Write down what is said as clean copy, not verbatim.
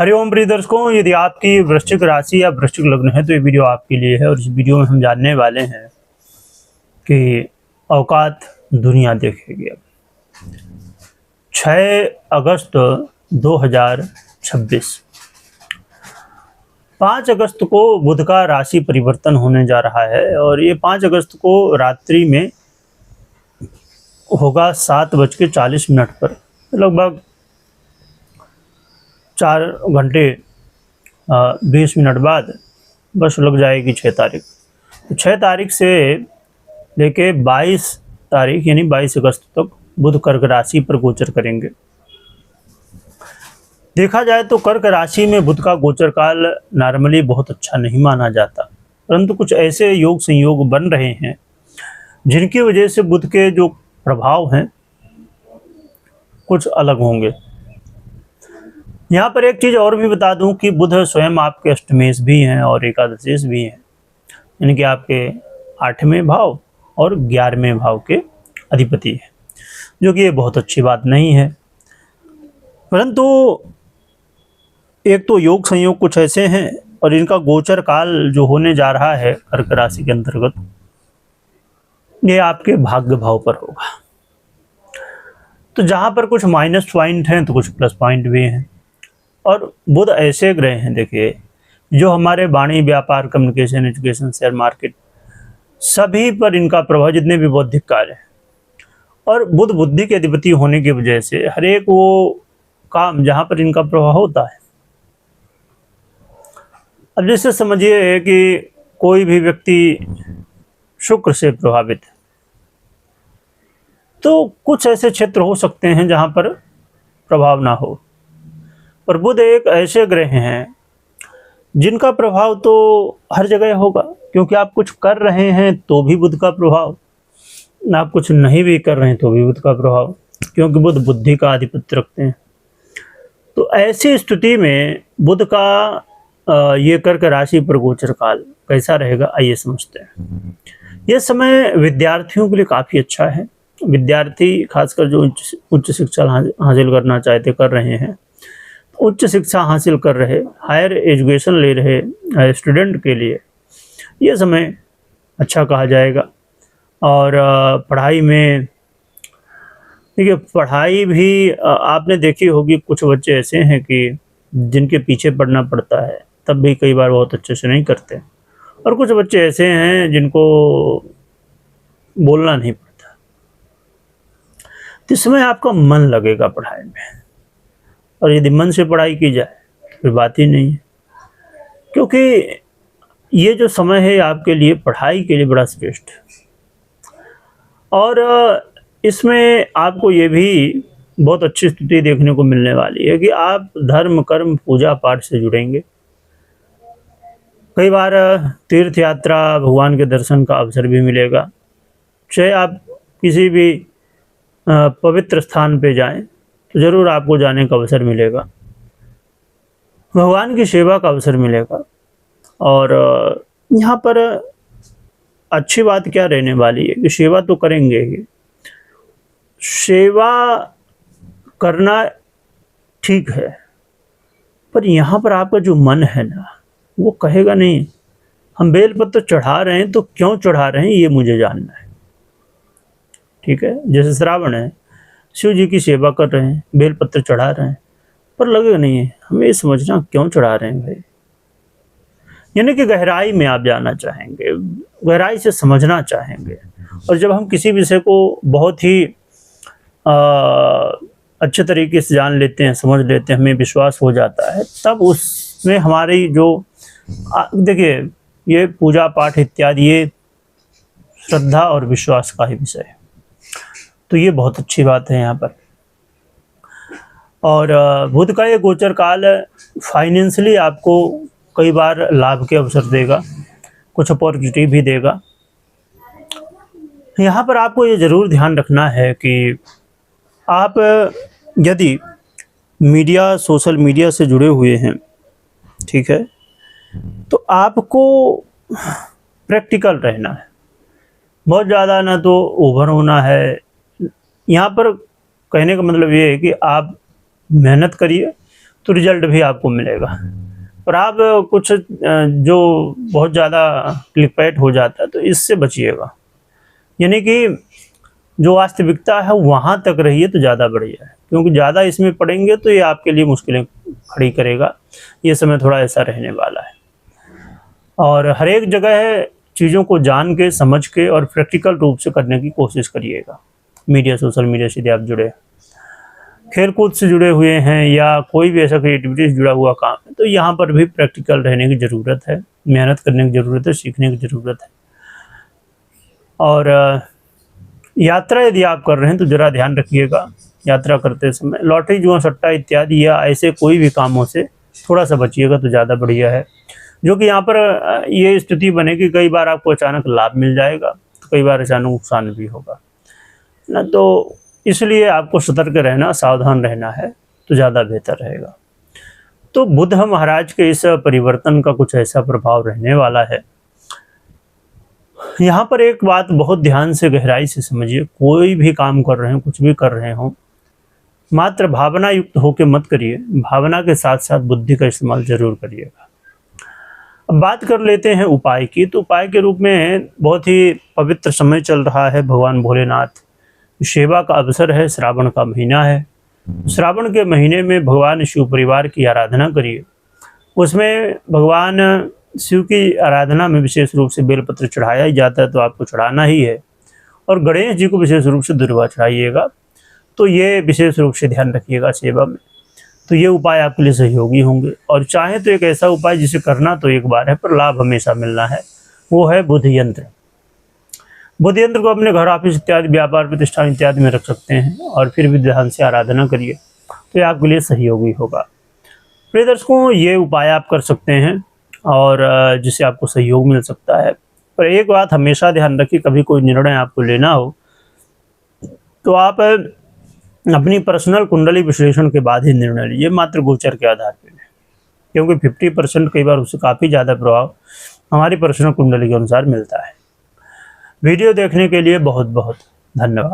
हरिओम प्रिय दर्शकों, यदि आपकी वृश्चिक राशि या वृश्चिक लग्न है तो ये वीडियो आपके लिए है। और इस वीडियो में हम जानने वाले हैं कि औकात दुनिया देखेगी। अब 6 अगस्त 2026 5 अगस्त को बुध का राशि परिवर्तन होने जा रहा है और ये 5 अगस्त को रात्रि में होगा 7:40 पर। लगभग 4 घंटे 20 मिनट बाद बस लग जाएगी 6 तारीख। तो 6 तारीख से लेके 22 तारीख यानी 22 अगस्त तक बुध कर्क राशि पर गोचर करेंगे। देखा जाए तो कर्क राशि में बुध का गोचर काल नॉर्मली बहुत अच्छा नहीं माना जाता, परंतु कुछ ऐसे योग संयोग बन रहे हैं जिनकी वजह से बुध के जो प्रभाव हैं कुछ अलग होंगे। यहाँ पर एक चीज़ और भी बता दूं कि बुध स्वयं आपके अष्टमेश भी हैं और एकादशेश भी हैं, यानी कि आपके 8वें भाव और 11वें भाव के अधिपति हैं, जो कि ये बहुत अच्छी बात नहीं है। परंतु एक तो योग संयोग कुछ ऐसे हैं और इनका गोचर काल जो होने जा रहा है कर्क राशि के अंतर्गत, ये आपके भाग्य भाव पर होगा। तो जहाँ पर कुछ माइनस पॉइंट हैं तो कुछ प्लस पॉइंट भी हैं। और बुध ऐसे ग्रह हैं, देखिए, जो हमारे वाणी, व्यापार, कम्युनिकेशन, एजुकेशन, शेयर मार्केट सभी पर इनका प्रभाव, जितने भी बौद्धिक कार्य हैं। और बुध बुद्धि के अधिपति होने की वजह से हर एक वो काम जहाँ पर इनका प्रभाव होता है। अब जैसे समझिए कि कोई भी व्यक्ति शुक्र से प्रभावित है, तो कुछ ऐसे क्षेत्र हो सकते हैं जहाँ पर प्रभाव ना हो। पर बुध एक ऐसे ग्रह हैं जिनका प्रभाव तो हर जगह होगा, क्योंकि आप कुछ कर रहे हैं तो भी बुध का प्रभाव, आप कुछ नहीं भी कर रहे हैं तो भी बुध का प्रभाव, क्योंकि बुध बुद्धि का आधिपत्य रखते हैं। तो ऐसी स्थिति में बुध का ये कर्क राशि पर गोचर काल कैसा रहेगा, आइए समझते हैं। यह समय विद्यार्थियों के लिए काफ़ी अच्छा है। विद्यार्थी खासकर जो उच्च शिक्षा हासिल करना चाहते, कर रहे हैं, उच्च शिक्षा हासिल कर रहे, हायर एजुकेशन ले रहे स्टूडेंट के लिए यह समय अच्छा कहा जाएगा। और पढ़ाई में देखिए, पढ़ाई भी आपने देखी होगी, कुछ बच्चे ऐसे हैं कि जिनके पीछे पढ़ना पड़ता है तब भी कई बार बहुत अच्छे से नहीं करते, और कुछ बच्चे ऐसे हैं जिनको बोलना नहीं पड़ता। तो इस समय आपका मन लगेगा पढ़ाई में, और यदि मन से पढ़ाई की जाए फिर बात ही नहीं है, क्योंकि ये जो समय है आपके लिए पढ़ाई के लिए बड़ा श्रेष्ठ है। और इसमें आपको ये भी बहुत अच्छी स्थिति देखने को मिलने वाली है कि आप धर्म, कर्म, पूजा पाठ से जुड़ेंगे। कई बार तीर्थ यात्रा, भगवान के दर्शन का अवसर भी मिलेगा। चाहे आप किसी भी पवित्र स्थान पे जाएं तो ज़रूर आपको जाने का अवसर मिलेगा, भगवान की सेवा का अवसर मिलेगा। और यहाँ पर अच्छी बात क्या रहने वाली है कि सेवा तो करेंगे ही, सेवा करना ठीक है, पर यहाँ पर आपका जो मन है ना, वो कहेगा नहीं हम बेलपत्र चढ़ा रहे हैं तो क्यों चढ़ा रहे हैं ये मुझे जानना है। ठीक है, जैसे श्रावण है, शिव जी की सेवा कर रहे हैं, बेलपत्र चढ़ा रहे हैं, पर लगेगा नहीं है हमें ये समझना क्यों चढ़ा रहे हैं भाई। यानी कि गहराई में आप जाना चाहेंगे, गहराई से समझना चाहेंगे। और जब हम किसी विषय को बहुत ही अच्छे तरीके से जान लेते हैं, समझ लेते हैं, हमें विश्वास हो जाता है, तब उसमें हमारी जो देखिए, ये पूजा पाठ इत्यादि ये श्रद्धा और विश्वास का ही विषय है, तो ये बहुत अच्छी बात है यहाँ पर। और बुध का ये गोचर काल फाइनेंशियली आपको कई बार लाभ के अवसर देगा, कुछ अपॉर्चुनिटी भी देगा। यहाँ पर आपको ये ज़रूर ध्यान रखना है कि आप यदि मीडिया, सोशल मीडिया से जुड़े हुए हैं, ठीक है, तो आपको प्रैक्टिकल रहना है, बहुत ज़्यादा ना तो ओवर होना है। यहाँ पर कहने का मतलब ये है कि आप मेहनत करिए तो रिजल्ट भी आपको मिलेगा। और आप कुछ जो बहुत ज़्यादा क्लिकबैट हो जाता है तो इससे बचिएगा, यानी कि जो वास्तविकता है वहाँ तक रहिए तो ज़्यादा बढ़िया है, क्योंकि ज़्यादा इसमें पड़ेंगे तो ये आपके लिए मुश्किलें खड़ी करेगा। ये समय थोड़ा ऐसा रहने वाला है। और हर एक जगह चीज़ों को जान के, समझ के और प्रैक्टिकल रूप से करने की कोशिश करिएगा। मीडिया, सोशल मीडिया से यदि आप जुड़े, खेल कूद से जुड़े हुए हैं या कोई भी ऐसा क्रिएटिविटी से जुड़ा हुआ काम है, तो यहाँ पर भी प्रैक्टिकल रहने की ज़रूरत है, मेहनत करने की ज़रूरत है, सीखने की ज़रूरत है। और यात्रा यदि आप कर रहे हैं तो ज़रा ध्यान रखिएगा, यात्रा करते समय लॉटरी, जुआ, सट्टा इत्यादि या ऐसे कोई भी कामों से थोड़ा सा बचिएगा तो ज़्यादा बढ़िया है। जो कि यहाँ पर ये स्थिति बनेगी, कई बार आपको अचानक लाभ मिल जाएगा तो कई बार अचानक नुकसान भी होगा ना, तो इसलिए आपको सतर्क रहना, सावधान रहना है तो ज़्यादा बेहतर रहेगा। तो बुध महाराज के इस परिवर्तन का कुछ ऐसा प्रभाव रहने वाला है। यहाँ पर एक बात बहुत ध्यान से, गहराई से समझिए, कोई भी काम कर रहे हो, कुछ भी कर रहे हो, मात्र भावना युक्त होकर मत करिए, भावना के साथ साथ बुद्धि का इस्तेमाल जरूर करिएगा। अब बात कर लेते हैं उपाय की। तो उपाय के रूप में बहुत ही पवित्र समय चल रहा है, भगवान भोलेनाथ सेवा का अवसर है, श्रावण का महीना है। श्रावण के महीने में भगवान शिव परिवार की आराधना करिए। उसमें भगवान शिव की आराधना में विशेष रूप से बेलपत्र चढ़ाया ही जाता है, तो आपको चढ़ाना ही है। और गणेश जी को विशेष रूप से दुर्वा चढ़ाइएगा। तो ये विशेष रूप से ध्यान रखिएगा सेवा में। तो ये उपाय आपके लिए सहयोगी होंगे। और चाहे तो एक ऐसा उपाय जिसे करना तो एक बार है, पर लाभ हमेशा मिलना है, वो है बुध यंत्र। बुध यंत्र को अपने घर, ऑफिस इत्यादि, व्यापार प्रतिष्ठान इत्यादि में रख सकते हैं और फिर भी ध्यान से आराधना करिए, तो ये आपके लिए सहयोगी होगा। प्रिय दर्शकों, ये उपाय आप कर सकते हैं और जिससे आपको सहयोग मिल सकता है। पर एक बात हमेशा ध्यान रखिए, कभी कोई निर्णय आपको लेना हो तो आप अपनी पर्सनल कुंडली विश्लेषण के बाद ही निर्णय लीजिए, मात्र गोचर के आधार पर, क्योंकि 50% कई बार उससे काफ़ी ज़्यादा प्रभाव हमारी पर्सनल कुंडली के अनुसार मिलता है। वीडियो देखने के लिए बहुत बहुत धन्यवाद।